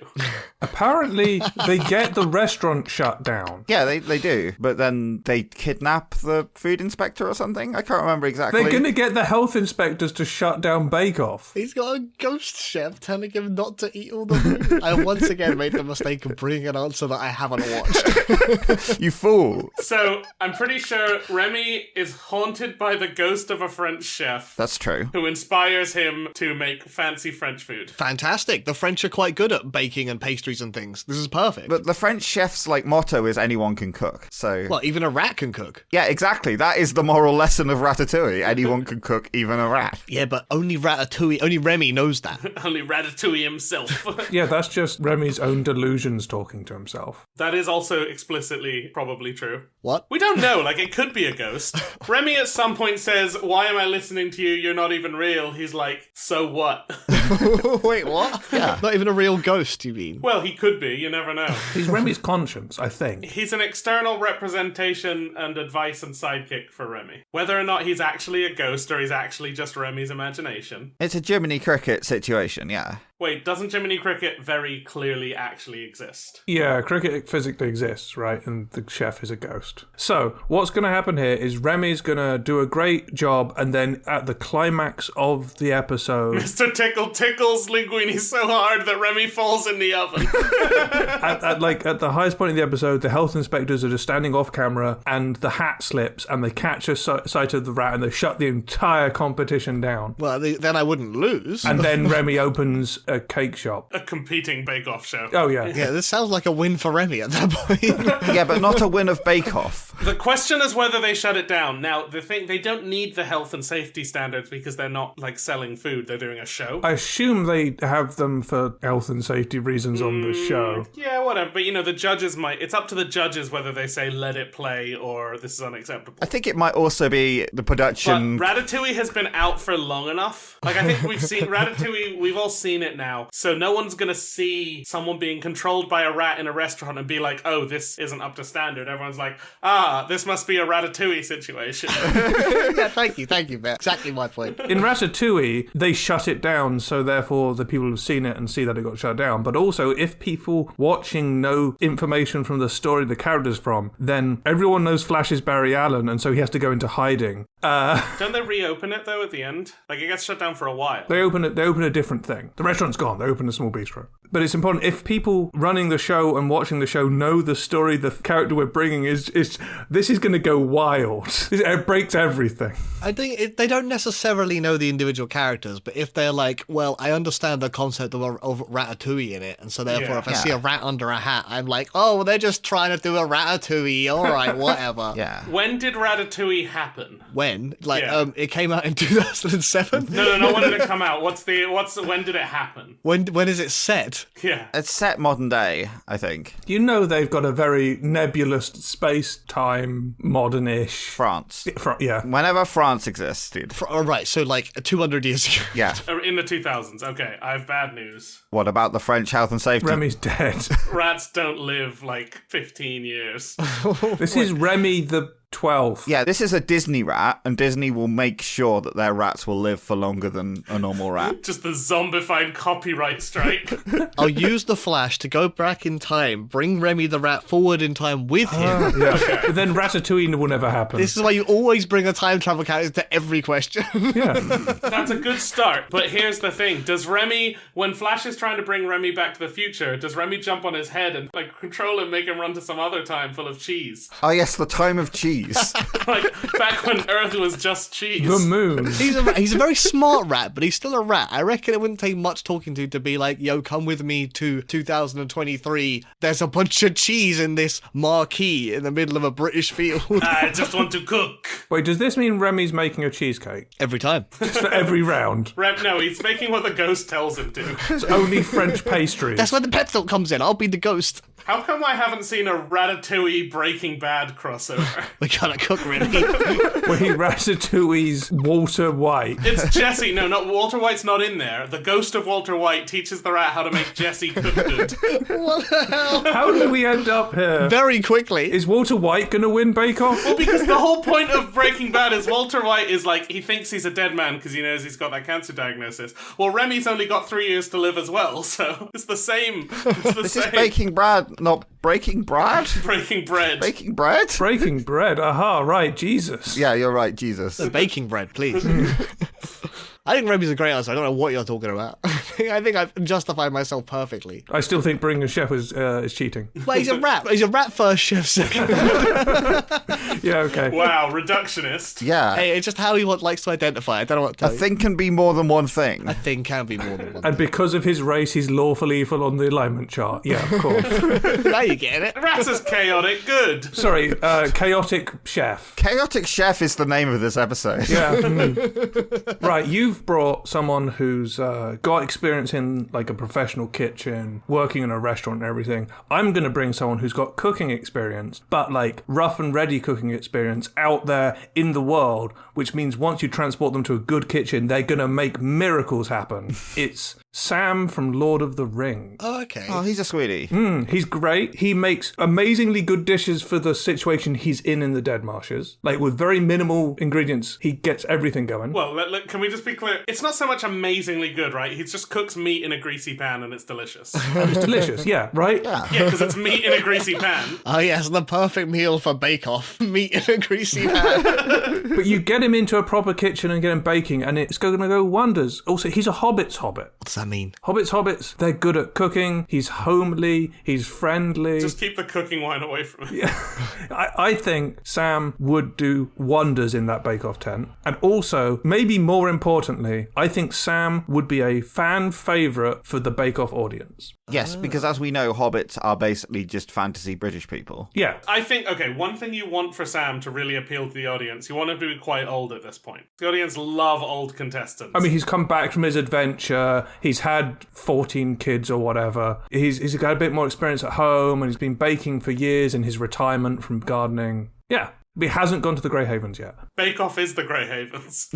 Apparently, they get the restaurant shut down. Yeah, they do. But then they kidnap the food inspector or something? I can't remember exactly. They're going to get the health inspectors to shut down Bake Off. He's got a ghost chef telling him not to eat all the food. I once again made the mistake of bringing an answer that I haven't watched. You fool. So, I'm pretty sure Remy is haunted by the ghost of a French chef That's true. who inspires him to make fancy French food. Fantastic. The French are quite good at baking and pastries and things. This is perfect. But the French chef's like motto is anyone can cook. So Well, even a rat can cook. yeah, exactly. That is the moral lesson of Ratatouille. Anyone can cook, even a rat. Yeah, but only Remy knows that. Only Ratatouille himself. Yeah, that's just Remy's own delusions talking to himself. That is also explicitly probably true. What? We don't know, like, it could be a ghost. Remy at some point says, why am I listening to you? You're not even real. He's like, so what? Wait, what? Yeah. Not even a real ghost, you mean? Well, he could be. You never know. He's Remy's conscience, I think. He's an external representation and advice and sidekick for Remy. Whether or not he's actually a ghost or he's actually just Remy's imagination. It's a Jiminy Cricket situation, yeah. Wait, doesn't Jiminy Cricket very clearly actually exist? Yeah, cricket physically exists, right? And the chef is a ghost. So, what's going to happen here is Remy's going to do a great job, and then at the climax of the episode... Mr. Tickle tickles Linguini so hard that Remy falls in the oven. At the highest point of the episode, the health inspectors are just standing off camera, and the hat slips, and they catch a sight of the rat, and they shut the entire competition down. Well, then I wouldn't lose. And then Remy opens a cake shop. A competing bake-off show. Oh yeah. Yeah, this sounds like a win for Remy at that point. Yeah, but not a win of Bake Off. The question is whether they shut it down. Now, the thing, they don't need the health and safety standards because they're not, like, selling food. They're doing a show. I assume they have them for health and safety reasons on the show. Yeah, whatever. But, the judges might... It's up to the judges whether they say, let it play, or this is unacceptable. I think it might also be the production. But Ratatouille has been out for long enough. Like, I think we've seen Ratatouille, we've all seen it now. So no one's gonna see someone being controlled by a rat in a restaurant and be like, oh, this isn't up to standard. Everyone's like, this must be a Ratatouille situation. Yeah, thank you, Ben. Exactly my point. In Ratatouille, they shut it down, so therefore the people who've seen it and see that it got shut down. But also, if people watching know information from the story the character's from, then everyone knows Flash is Barry Allen, and so he has to go into hiding. Don't they reopen it, though, at the end? Like, it gets shut down for a while. They open a different thing. The restaurant's gone. They open a small bistro. But it's important, if people running the show and watching the show know the story the character we're bringing is this is going to go wild. It breaks everything. I think they don't necessarily know the individual characters, but if they're like, well, I understand the concept of Ratatouille in it, and so therefore if I see a rat under a hat, I'm like, oh, well, they're just trying to do a Ratatouille, all right, whatever. Yeah. When did Ratatouille happen? When? Like, Yeah. It came out in 2007? No, when did it come out? When did it happen? When is it set? Yeah. It's set modern day, I think. You know they've got a very nebulous space-time, modern-ish... France. Yeah. Whenever France existed. All right, so like 200 years ago. Yeah. In the 2000s. Okay, I have bad news. What about the French health and safety? Remy's dead. Rats don't live like 15 years. This is Remy the 12th. Yeah, this is a Disney rat, and Disney will make sure that their rats will live for longer than a normal rat. Just the zombified copyright strike. I'll use the Flash to go back in time, bring Remy the rat forward in time with him. Yeah. But then Ratatouille will never happen. This is why you always bring a time travel character to every question. Yeah. That's a good start. But here's the thing. Does Remy, when Flash is trying to bring Remy back to the future, does Remy jump on his head and like control him, make him run to some other time full of cheese? Oh yes, the time of cheese. Like back when Earth was just cheese. The moon. He's a very smart rat, but he's still a rat. I reckon it wouldn't take much talking to be like, yo, come with me to 2023. There's a bunch of cheese in this marquee in the middle of a British field. I just want to cook. Wait, does this mean Remy's making a cheesecake? Every time. Just for every round? No, he's making what the ghost tells him to. It's only French pastries. That's where the pet talk comes in. I'll be the ghost. How come I haven't seen a Ratatouille Breaking Bad crossover? We gotta cook, really. Where he Ratatouille's Walter White. It's Jesse. No, not Walter White's not in there. The ghost of Walter White teaches the rat how to make Jesse cook good. What the hell? How did we end up here? Very quickly. Is Walter White going to win Bake Off? Well, because the whole point of Breaking Bad is Walter White is like, he thinks he's a dead man because he knows he's got that cancer diagnosis. Well, Remy's only got 3 years to live as well, so it's the same. This is Baking Brad, not Breaking Brad? Breaking Bread. Baking bread? Breaking bread. Aha, right, Jesus. Yeah, you're right, Jesus. Baking bread, please. I think Remy's a great answer. I don't know what you're talking about. I think I've justified myself perfectly. I still think bringing a chef is cheating. Well, he's a rat. He's a rat first, chef second. Yeah, okay. Wow, reductionist. Yeah. Hey, it's just how he likes to identify. I don't know what to A tell you. thing can be more than one thing. A thing can be more than one. And because of his race, he's lawful evil on the alignment chart. Yeah, of course. Now you get it. Rat is chaotic good. Sorry, chaotic chef. Chaotic Chef is the name of this episode. Yeah. Right, you've brought someone who's got experience in like a professional kitchen, working in a restaurant and everything. I'm going to bring someone who's got cooking experience, but like rough and ready cooking experience out there in the world, which means once you transport them to a good kitchen, they're going to make miracles happen. It's Sam from Lord of the Rings. Oh, okay. Oh, he's a sweetie. He's great. He makes amazingly good dishes for the situation he's in the Dead Marshes. Like with very minimal ingredients, he gets everything going. Well, can we just be clear? It's not so much amazingly good, right? He just cooks meat in a greasy pan and it's delicious. It's delicious, yeah, right? Yeah. Yeah, because it's meat in a greasy pan. Oh, yes, the perfect meal for bake-off. Meat in a greasy pan. But you get him into a proper kitchen and get him baking, and it's going to go wonders. Also, he's a hobbit's hobbit. What does that mean? Hobbits, they're good at cooking. He's homely. He's friendly. Just keep the cooking wine away from him. I think Sam would do wonders in that bake-off tent. And also, maybe more importantly, I think Sam would be a fan favourite for the bake-off audience. Yes, because as we know, hobbits are basically just fantasy British people. Yeah. I think, okay, one thing you want for Sam to really appeal to the audience, you want him to be quite old at this point. The audience love old contestants. I mean, he's come back from his adventure. He's had 14 kids or whatever. He's got a bit more experience at home, and he's been baking for years in his retirement from gardening. Yeah. But he hasn't gone to the Grey Havens yet. Bake Off is the Grey Havens.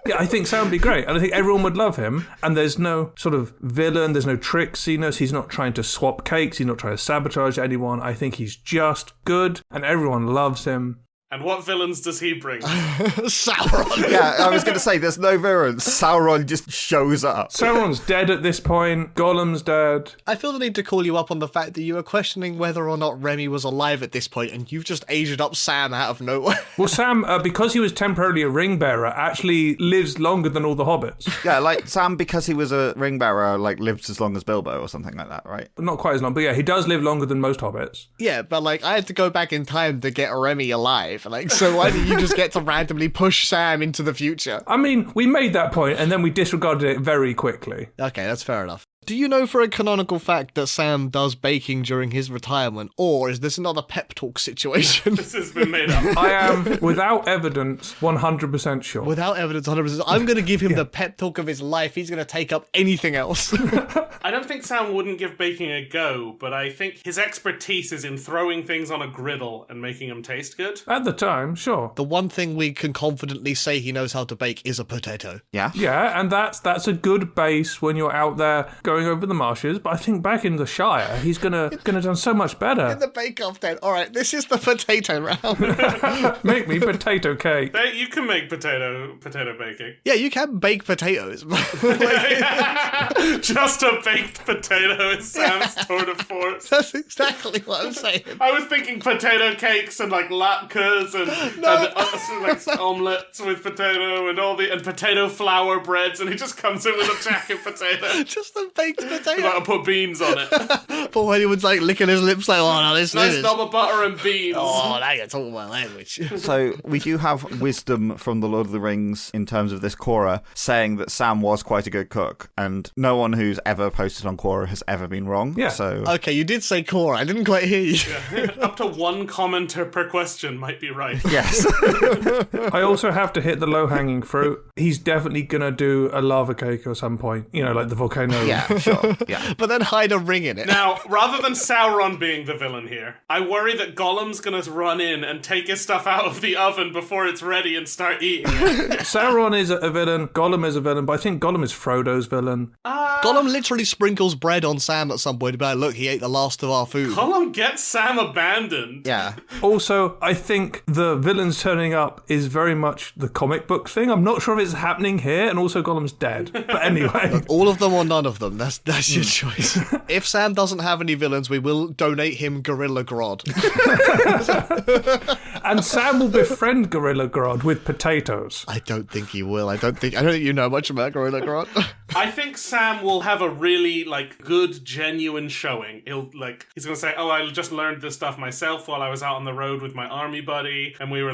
Yeah, I think Sam would be great. And I think everyone would love him. And there's no sort of villain. There's no trickiness. He's not trying to swap cakes. He's not trying to sabotage anyone. I think he's just good. And everyone loves him. And what villains does he bring? Sauron. Yeah, I was going to say, there's no villains. Sauron just shows up. Sauron's dead at this point. Gollum's dead. I feel the need to call you up on the fact that you were questioning whether or not Remy was alive at this point, and you've just aged up Sam out of nowhere. Well, Sam, because he was temporarily a ring bearer, actually lives longer than all the hobbits. Yeah, like Sam, because he was a ring bearer, like lived as long as Bilbo or something like that, right? Not quite as long, but yeah, he does live longer than most hobbits. Yeah, but like I had to go back in time to get Remy alive. Like, so why did you just get to randomly push Sam into the future? I mean, we made that point and then we disregarded it very quickly. Okay, that's fair enough. Do you know for a canonical fact that Sam does baking during his retirement, or is this another pep talk situation? This has been made up. I am, without evidence, 100% sure. Without evidence, 100%. I'm going to give him the pep talk of his life. He's going to take up anything else. I don't think Sam wouldn't give baking a go, but I think his expertise is in throwing things on a griddle and making them taste good. At the time, sure. The one thing we can confidently say he knows how to bake is a potato. Yeah? Yeah, and that's a good base when you're out there going over the marshes, but I think back in the Shire, he's gonna done so much better. In the bake-off then. All right, this is the potato round. Make me potato cake. You can make potato baking. Yeah, you can bake potatoes. Just a baked potato is Sam's tour de force. That's exactly what I'm saying. I was thinking potato cakes and like latkes and like omelets with potato and potato flour breads, and he just comes in with a jacket potato. Just a baked potato. Like, I put beans on it. Paul Hollywood's like licking his lips like, oh no, this Nice is... knob of butter and beans. Oh, now you're talking my language. So we do have wisdom from the Lord of the Rings in terms of this Quora saying that Sam was quite a good cook, and no one who's ever posted on Quora has ever been wrong. Yeah. So Okay, you did say Cora. I didn't quite hear you. Up to one commenter per question might be right. yes. I also have to hit the low-hanging fruit. He's definitely gonna do a lava cake at some point. You know, like the volcano. Yeah, sure. Yeah. But then hide a ring in it. Now, rather than Sauron being the villain here, I worry that Gollum's gonna run in and take his stuff out of the oven before it's ready and start eating it. Sauron is a villain, Gollum is a villain, but I think Gollum is Frodo's villain. Gollum literally sprinkles bread on Sam at some point to be like, look, he ate the last of our food. Gollum gets Sam abandoned. Yeah. Also, I think the villains turning up is very much the comic book thing. I'm not sure if it's happening here, and also Gollum's dead. But anyway. All of them or none of them. That's your choice. If Sam doesn't have any villains, we will donate him Gorilla Grodd. And Sam will befriend Gorilla Grodd with potatoes. I don't think he will. I don't think you know much about Gorilla Grodd. I think Sam will have a really, good, genuine showing. He's gonna say, oh, I just learned this stuff myself while I was out on the road with my army buddy, and we were,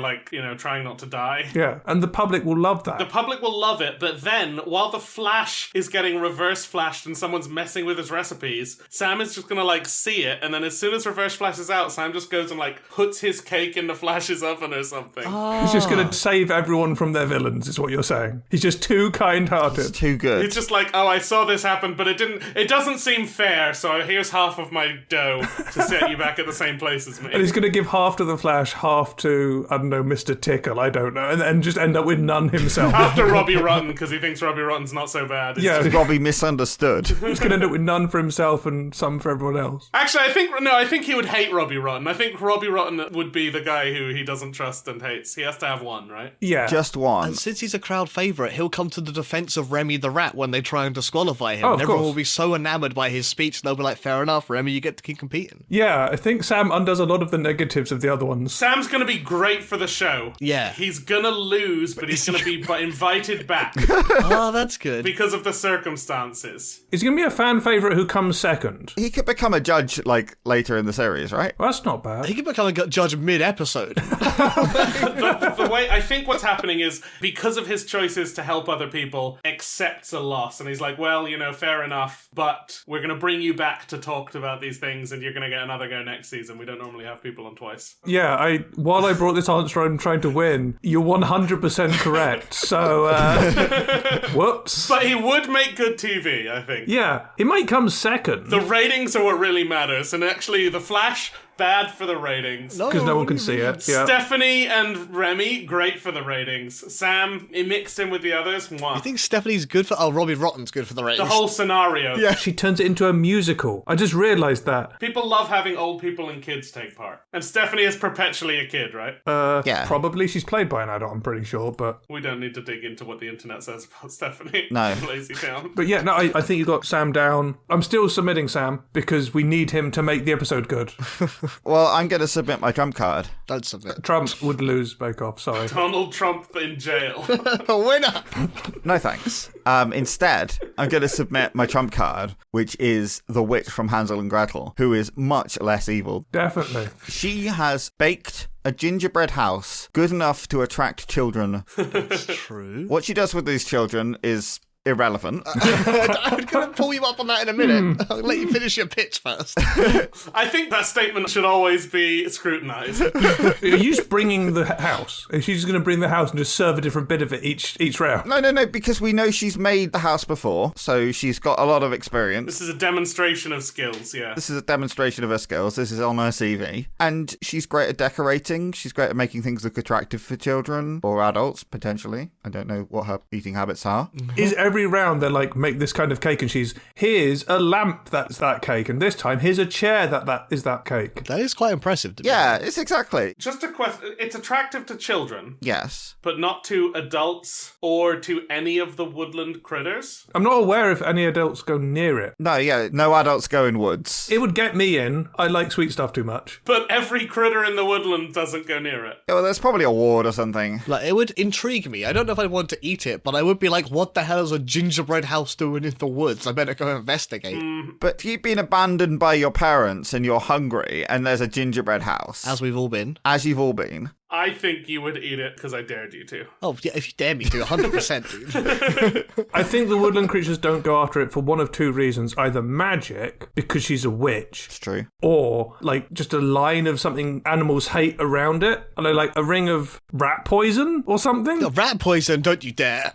trying not to die. Yeah, and the public will love that. The public will love it, but then, while the Flash is getting reverse flashed and someone's messing with his recipes, Sam is just gonna, see it, and then as soon as reverse flash is out, Sam just goes and, puts his cake in the Flash's oven or something. He's just going to save everyone from their villains, is what you're saying. He's just too kind-hearted. It's too good. It's just oh, I saw this happen, but it doesn't seem fair, so here's half of my dough to set you back at the same place as me. And he's going to give half to the Flash, half to, I don't know, Mr. Tickle, I don't know, and just end up with none himself. After Robbie Rotten, because he thinks Robbie Rotten's not so bad. Yeah. Robbie misunderstood. He's going to end up with none for himself and some for everyone else. Actually, I think he would hate Robbie Rotten. I think Robbie Rotten would be the guy who he doesn't trust and hates. He has to have one, right? Yeah. Just one. And since he's a crowd favourite, he'll come to the defence of Remy the Rat when they try and disqualify him. Oh, of and everyone course. will be so enamoured by his speech, they'll be like, fair enough, Remy, you get to keep competing. Yeah, I think Sam undoes a lot of the negatives of the other ones. Sam's going to be great for the show. Yeah. He's going to lose, but he's going to be invited back Oh, that's good. because of the circumstances. He's going to be a fan favourite who comes second. He could become a judge, like, later in the series, right? Well, that's not bad. He could become a judge mid-episode. The way I think what's happening is because of his choices to help other people, accepts a loss, and he's like, well, fair enough, but we're going to bring you back to talk about these things, and you're going to get another go next season. We don't normally have people on twice. Yeah, while I brought this answer, I'm trying to win. You're 100% correct. So, whoops. But he would make good TV, I think. Yeah, he might come second. The ratings are what really matters, and actually, The Flash, bad for the ratings. Because no one can see it. Yeah. Stephanie and Remy, great for the ratings. Sam, he mixed in with the others. Mwah. I think Stephanie's good for... Oh, Robbie Rotten's good for the ratings. The whole scenario. Yeah. She turns it into a musical. I just realised that. People love having old people and kids take part. And Stephanie is perpetually a kid, right? Yeah. Probably. She's played by an adult, I'm pretty sure, but... We don't need to dig into what the internet says about Stephanie. No. Lazy town. But yeah, no, I think you got Sam down. I'm still submitting Sam, because we need him to make the episode good. Well, I'm going to submit my trump card. Don't submit. Trump would lose Bake Off, sorry. Donald Trump in jail. A winner! No thanks. Instead, I'm going to submit my trump card, which is the witch from Hansel and Gretel, who is much less evil. Definitely. She has baked a gingerbread house good enough to attract children. That's true. What she does with these children is irrelevant. I'm going to pull you up on that in a minute. I'll let you finish your pitch first. I think that statement should always be scrutinized. Are you just bringing the house? Is she just going to bring the house and just serve a different bit of it each round? No, because we know she's made the house before, so she's got a lot of experience. This is a demonstration of skills, yeah. This is a demonstration of her skills. This is on her CV. And she's great at decorating. She's great at making things look attractive for children or adults, potentially. I don't know what her eating habits are. Is every round they're like, make this kind of cake, and here's a lamp that's that cake, and this time here's a chair that is that cake. That is quite impressive to me. Yeah, it's exactly. Just a question. It's attractive to children, Yes. but not to adults or to any of the woodland critters. I'm not aware if any adults go near it. No adults go in woods. It would get me in. I like sweet stuff too much. But every critter in the woodland doesn't go near it. Well, there's probably a ward or something. Like, it would intrigue me. I don't know if I'd want to eat it, but I would be like, what the hell is a gingerbread house doing in the woods? I better go investigate. But if you've been abandoned by your parents and you're hungry and there's a gingerbread house, As we've all been. as you've all been, I think you would eat it because I dared you to. Oh, yeah, if you dare me to, 100%, dude. I think the woodland creatures don't go after it for one of two reasons. Either magic, because she's a witch, it's true. or like just a line of something animals hate around it. I know, like a ring of rat poison or something. Rat poison, don't you dare.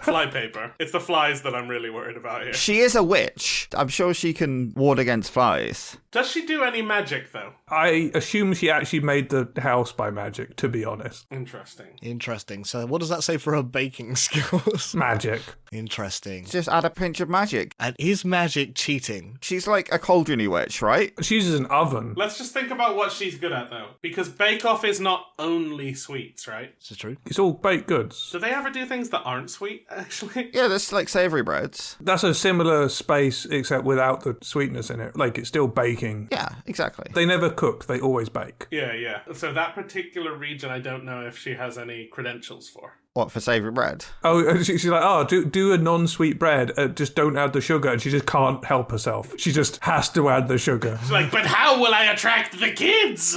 Fly paper. It's the flies that I'm really worried about here. She is a witch. I'm sure she can ward against flies. Does she do any magic, though? I assume she actually made the house by magic, to be honest. Interesting. Interesting. So what does that say for her baking skills? Magic. Interesting. Just add a pinch of magic. And is magic cheating? She's like a cauldron-y witch, right? She uses an oven. Let's just think about what she's good at, though. Because Bake Off is not only sweets, right? Is it true? It's all baked goods. Do they ever do things that aren't sweet, actually? Yeah, there's like savoury breads. That's a similar space, except without the sweetness in it. Like, it's still baking. Yeah, exactly. They never cook, they always bake. Yeah. So that particular region, I don't know if she has any credentials for. What, for savoury bread? Oh, she's like, do a non-sweet bread, just don't add the sugar, and she just can't help herself. She just has to add the sugar. She's like, but how will I attract the kids?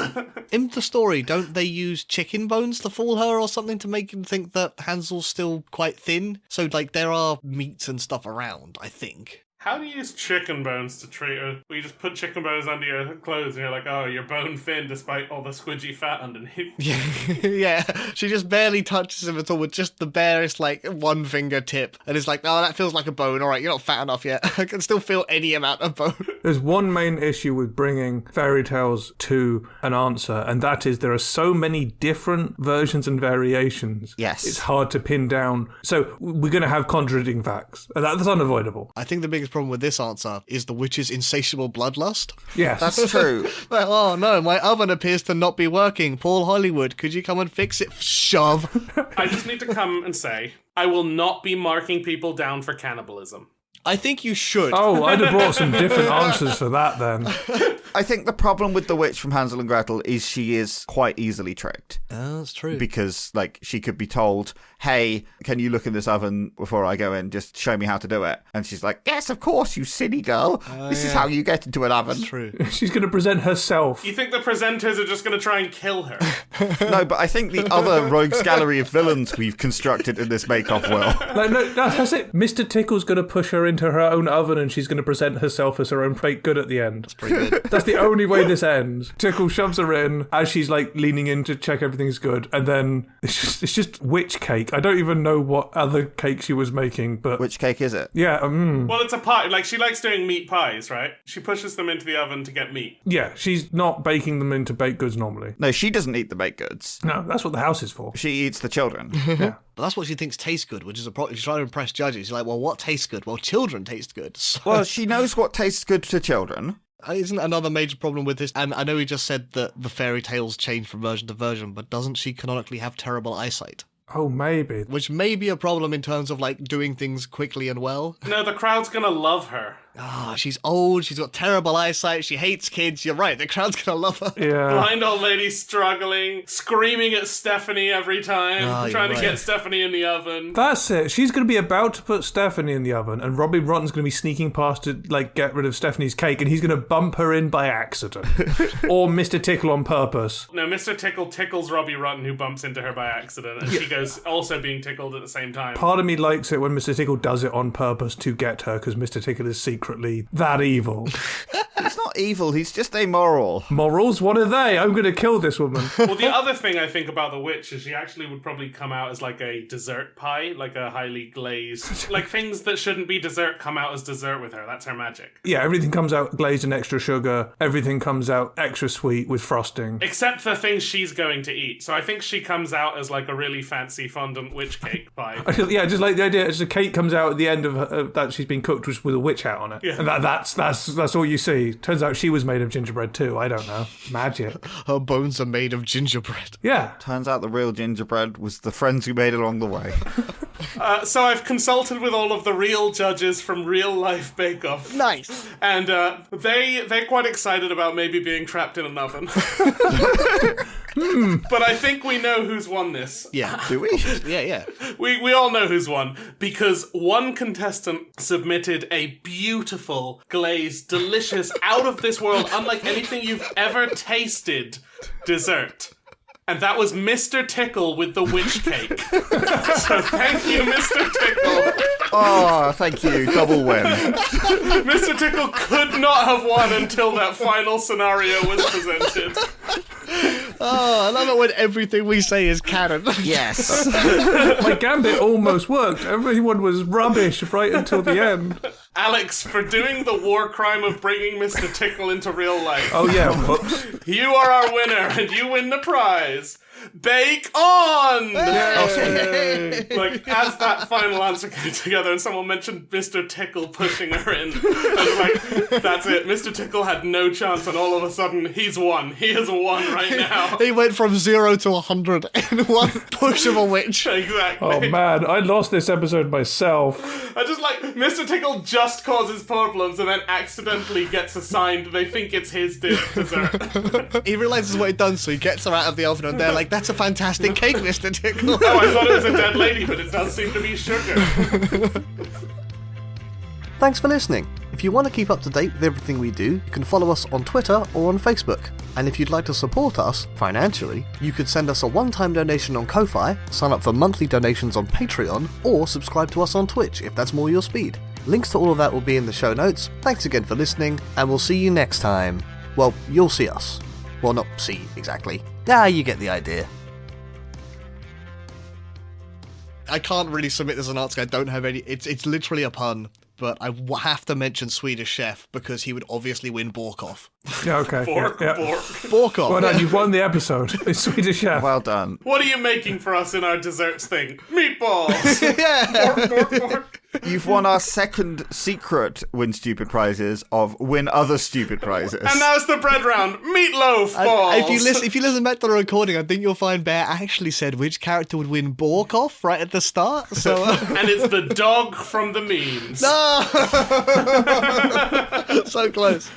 In the story, don't they use chicken bones to fool her or something to make him think that Hansel's still quite thin? So, like, there are meats and stuff around, I think. How do you use chicken bones to treat her? Well, you just put chicken bones under your clothes and you're like, oh, you're bone thin despite all the squidgy fat underneath. Yeah, she just barely touches him at all with just the barest, like, one finger tip. And it's like, oh, that feels like a bone. All right, you're not fat enough yet. I can still feel any amount of bone. There's one main issue with bringing fairy tales to an answer, and that is there are so many different versions and variations. Yes. It's hard to pin down. So we're going to have contradicting facts. And that's unavoidable. I think the biggest biggest problem with this answer is the witch's insatiable bloodlust. Yes. That's true. Like, oh no, my oven appears to not be working. Paul Hollywood, could you come and fix it? Shove. I just need to come and say, I will not be marking people down for cannibalism. I think you should. Oh, I'd have brought some different answers for that then. I think the problem with the witch from Hansel and Gretel is she is quite easily tricked. Oh, that's true. Because, like, she could be told, hey, can you look in this oven before I go in? Just show me how to do it. And she's like, yes, of course, you silly girl. This is how you get into an oven. That's true. She's going to present herself. You think the presenters are just going to try and kill her? No, but I think the other rogues gallery of villains we've constructed in this make-off will. Like, no, that's it. Mr. Tickle's going to push her into her own oven and she's going to present herself as her own baked good at the end. That's pretty good. That's the only way this ends. Tickle shoves her in as she's like leaning in to check everything's good, and then it's just witch cake. I don't even know what other cake she was making, but Which cake is it? yeah, Well, it's a pie. Like, she likes doing meat pies, right? She pushes them into the oven to get meat. yeah, she's not baking them into baked goods normally. No, she doesn't eat the baked goods. No, that's what the house is for. She eats the children. Yeah. But that's what she thinks tastes good, which is a problem. She's trying to impress judges. She's like, well, what tastes good? Well, children taste good. So, Well, she knows what tastes good to children. isn't another major problem with this? And I know we just said that the fairy tales change from version to version, but doesn't she canonically have terrible eyesight? Oh, maybe. Which may be a problem in terms of, like, doing things quickly and well. No, the crowd's going to love her. Ah, she's old, she's got terrible eyesight, she hates kids. You're right, the crowd's gonna love her. Yeah. Blind old lady struggling, screaming at Stephanie every time, you're trying to right. get Stephanie in the oven. That's it. She's going to be about to put Stephanie in the oven, and Robbie Rotten's going to be sneaking past to like get rid of Stephanie's cake, and he's going to bump her in by accident, or Mr. Tickle on purpose. No, Mr. Tickle tickles Robbie Rotten, who bumps into her by accident, and she goes also being tickled at the same time. Part of me likes it when Mr. Tickle does it on purpose to get her, because Mr. Tickle is secretly that evil. He's not evil, he's just amoral. Morals? What are they? I'm going to kill this woman. Well, the other thing I think about the witch is she actually would probably come out as like a dessert pie, like a highly glazed, like things that shouldn't be dessert come out as dessert with her. That's her magic. Yeah, everything comes out glazed and extra sugar. Everything comes out extra sweet with frosting. Except the things she's going to eat. So I think she comes out as like a really fancy fondant witch cake pie. Yeah, just like the idea, as the cake comes out at the end of that she's been cooked with a witch hat on it, Yeah. and that's all you see. Turns out she was made of gingerbread too. I don't know, magic. Her bones are made of gingerbread. Yeah, Turns out the real gingerbread was the friends we made along the way. So I've consulted with all of the real judges from Real Life Bake Off. Nice. And they're quite excited about maybe being trapped in an oven. But I think we know who's won this. Yeah. Do we? Yeah. We all know who's won, because one contestant submitted a beautiful, glazed, delicious, out of this world, unlike anything you've ever tasted dessert. And that was Mr. Tickle with the witch cake. So thank you, Mr. Tickle. Oh, thank you. Double win. Mr. Tickle could not have won until that final scenario was presented. Oh, I love it when everything we say is canon. Yes. my gambit almost worked. Everyone was rubbish right until the end. Alex, for doing the war crime of bringing Mr. Tickle into real life, Oh yeah, whoops. you are our winner, and you win the prize. Bake on! Like, as that final answer came together and someone mentioned Mr. Tickle pushing her in, I was like, that's it. Mr. Tickle had no chance, and all of a sudden, he's won. He has won right now. He went from 0 to 100 in one push of a witch. Exactly. Oh man, I lost this episode myself. I just like, Mr. Tickle just causes problems and then accidentally gets assigned, they think it's his dessert. He realizes what he'd done, so he gets her out of the oven, and they're like, that's a fantastic cake, Mr. Tickle. Oh, I thought it was a dead lady, but it does seem to be sugar. Thanks for listening. If you want to keep up to date with everything we do, you can follow us on Twitter or on Facebook. And if you'd like to support us financially, you could send us a one-time donation on Ko-Fi, sign up for monthly donations on Patreon, or subscribe to us on Twitch if that's more your speed. Links to all of that will be in the show notes. Thanks again for listening, and we'll see you next time. Well, you'll see us. Well, not see, exactly. You get the idea. I can't really submit this as an answer. I don't have any... It's literally a pun, but I have to mention Swedish Chef because he would obviously win Borkoff. Yeah, okay. Bork, yeah. bork. Borkoff. Well done, you've won the episode. It's Swedish Chef. Well done. What are you making for us in our desserts thing? Meatballs! yeah. Bork, bork, bork. You've won our second secret win stupid prizes of win other stupid prizes. And now it's the bread round. Meatloaf balls. If you listen back to the recording, I think you'll find Bear actually said which character would win Borkoff right at the start. So, And it's the dog from the memes. no, so close.